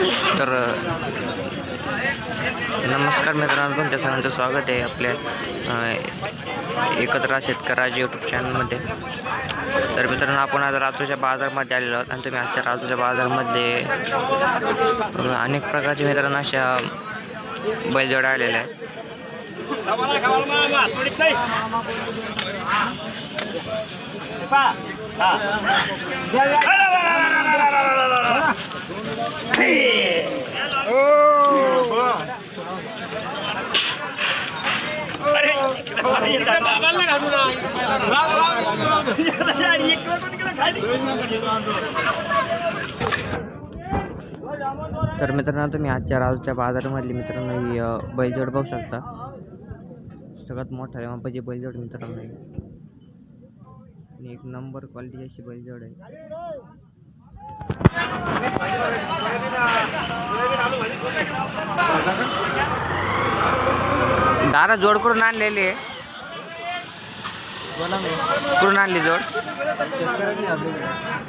तर नमस्कार मित्रांनो, तुमच्या सगळ्यांचं स्वागत आहे आपल्या एकत्र शेतकऱ्याच्या यूट्यूब चॅनलमध्ये. तर मित्रांनो, आपण आज राजूच्या बाजारमध्ये आलेलो आहोत आणि तुम्ही आजच्या राजूच्या बाजारमध्ये अनेक प्रकारचे मित्रांनो अशा बैलजोड्या आलेल्या आहेत. तर मित्रांनो, तुम्ही आजच्या राजूच्या बाजारामधली मित्रांनो ही बैलजोड बघू शकता. सगळ्यात मोठा मापाची बैलजोड मित्रांनो, एक नंबर क्वालिटी अशी बैलजोड आहे. दादा जोड करून आणलेली आहे. कुठून आणली जोड?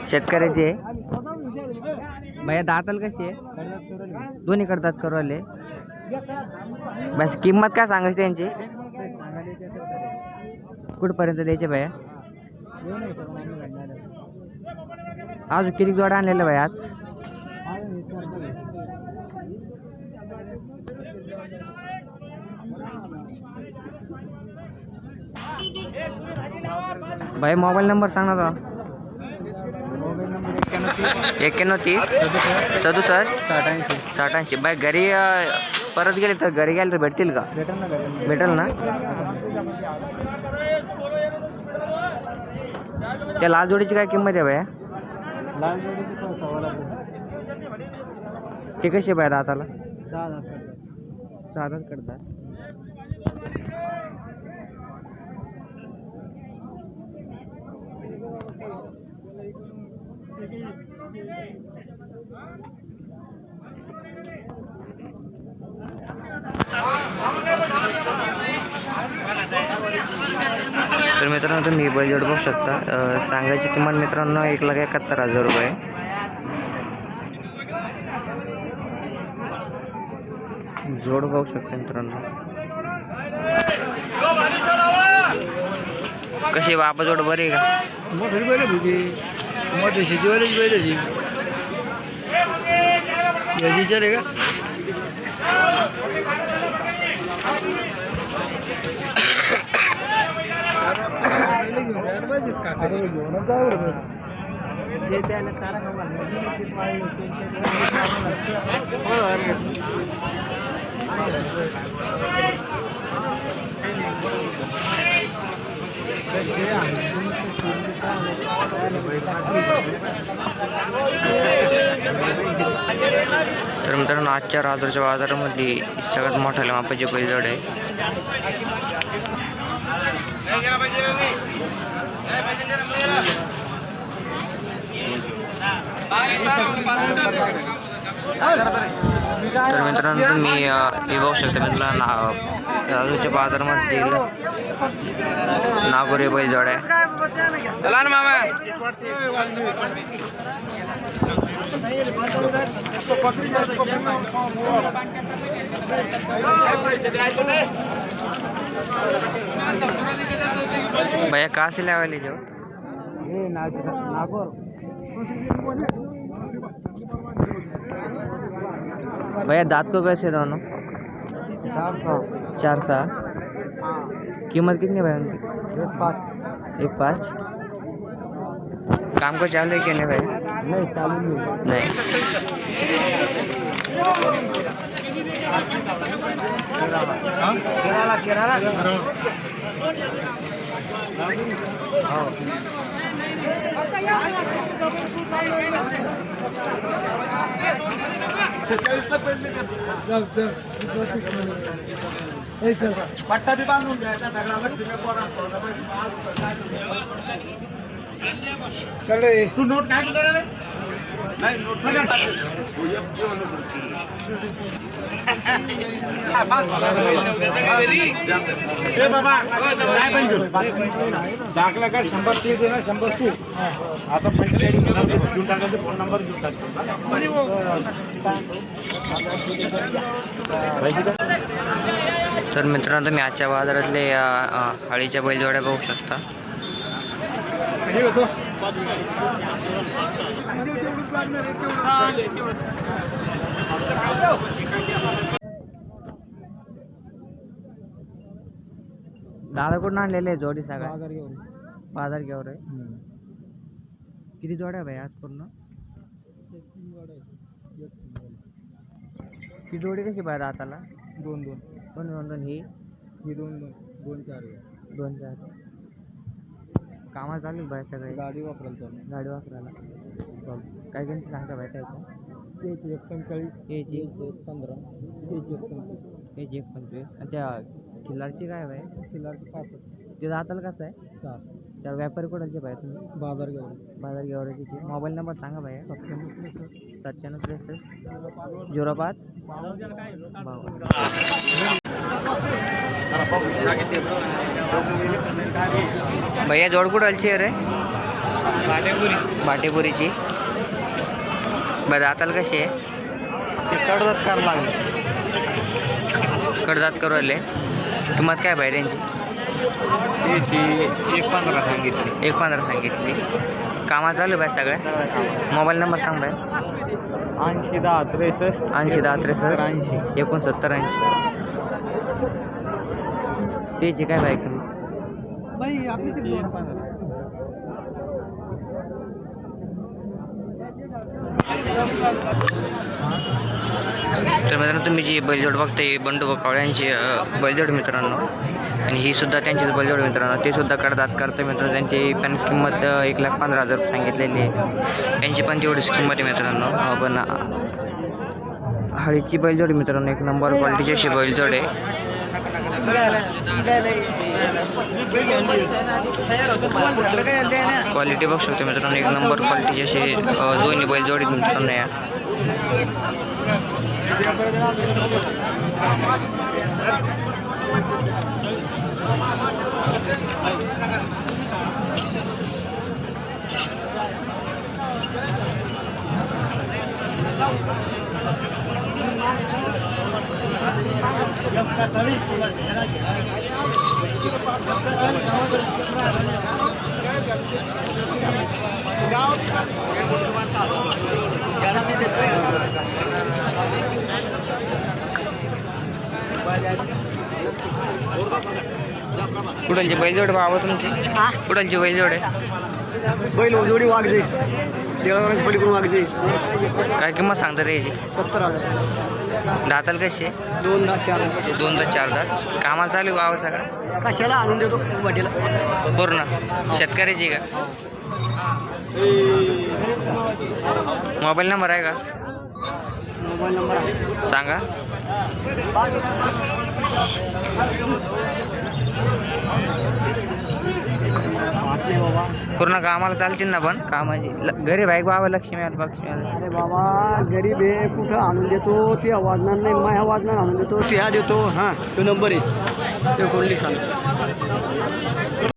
शेतकऱ्याची आहे. भैया दाताला कशी आहे? दोन्ही करतात करवाले. बस किंमत काय सांगायची त्यांची? कुठपर्यंत द्यायचे भैया? अजून किती जोड आणलेलं भैया आज? भाई मोबाईल नंबर सांग ना. 9130 67 87. भाई घरी परत गेले तर घरी गेले तर भेटतील का? भेटेल ना. त्या लाल जोडीची काय किंमत आहे भैया? ते कशी बाहेर दाताला? 6,000 करतात. तर मित्रांनो, तुम्ही बैलजोड बघू शकता. सांगायची किंमत मित्रांनो 1,71,000 रुपये. जोड बघू शकता मित्रांनो. कशी बाबा जोड बरी आहे का? मोठी बैल मोठी शेतीवालीच बैल याची आहे का? तर मित्रांनो, आजच्या राजूच्या बाजारामध्ये सगळ्यात मोठ्या मापाची बैलजोड आहे. तर मित्रांनो, तुम्ही हे बघू शकता मित्रांनो, राजूच्या बाजारामध्ये नागोरी बैलजोड आहे. चला ना मामा. भैया कहाँ से लाए वाले जो? ये नागौर. भैया दांत को कैसे दोनों? 400. कीमत कितनी है भैया उनकी? 1,500. काम को चालू है क्या नहीं भैया? नहीं चालू नहीं. केराला पट्टा भी बांधून घ्यायचा सगळा लक्ष्मी पोरांना. चल तू नोट काय केलं रे? दाखला का 100 ते दे ना 100 तू आता पैसे घेऊन टाकायचे फोन नंबर घेऊन टाकतो तर मित्रांनो तुम्ही आजच्या बाजारातले हळीच्या बैलजोड्या बघू शकता. दादा कुठून आणलेले जोडी सगळ्या बाजार घेवर आहे. किती जोड्या भाई आज पूर्ण? ती जोडी कशी बाहेर आताला? 2-2 2 ही 2-4 कामाला चालू बाहेर सगळे गाडी वापरायला गाडी वापरायला. काय किमती सांगता बाहेर त्याचं? 145 15 125 आणि त्या खिल्लारची काय बाय? खिल्लारची 5 ते जाताल कसं आहे? 4 त्या व्यापारी कुठलचे बाहेर तुम्ही? बाजार घेवराची. मोबाईल नंबर सांगा बाहेर. 9763 05 भैया जोड कुठलची आहे रे? भाटेपुरीची. बरं आताला कशी आहे? कडदात करायला लागले कडदात करू आले. किंमत काय बाहेर यांची? त्याची 1.15 सांगितली. 1.15 सांगितली. कामा चालू बाय सगळ्या. मोबाईल नंबर सांग बाय. 80 10 63 80 10 63 69 80. त्याची काय बाय किंमत? बाई आपलीच तर मित्रांनो तुम्ही जी बैलजोड बघताय बंडू बकावळे यांची बैलजोड मित्रांनो, आणि ही सुद्धा त्यांचीच बैलजोड मित्रांनो. ते सुद्धा कडदात करते मित्रांनो. त्यांची पण किंमत 1,15,000 सांगितलेली आहे. त्यांची पण तेवढीच किंमत आहे मित्रांनो. पण हळीची बैलजोड मित्रांनो एक नंबर क्वालिटीची अशी बैलजोड आहे. क्वालिटी बघू शकतो मित्रांनो. एक नंबर क्वालिटीची अशी दोन्ही बैलजोडी मित्रांनो या. कुठलची बैलजोड बाबा तुमची? कुठलची बैलजोड आहे? बैल जोडी वागजे देवळाची पलीकडून वागजे. काय किंमत सांगता रे याची? 70,000. दाताल कशी आहे? 2 दात 4 2 ते 4 दात. कामाला चालू गावा सगळा? कशाला आणून देतो वाटेला पूर्ण शेतकऱ्याची का? मोबाईल नंबर आहे का? मोबाईल नंबर आहे सांगा. बाबा पूर्ण कामाला चालतील ना? पण कामाची गरीब आहे बाबा. लक्ष्मी आलं लक्ष्मी आलं. अरे बाबा गरीब आहे कुठं आणून देतो ते वाजणार नाही. माझ्या वाजणार आणून देतो ते ह्या देतो. हां तो नंबर आहे ते कोणली सांग.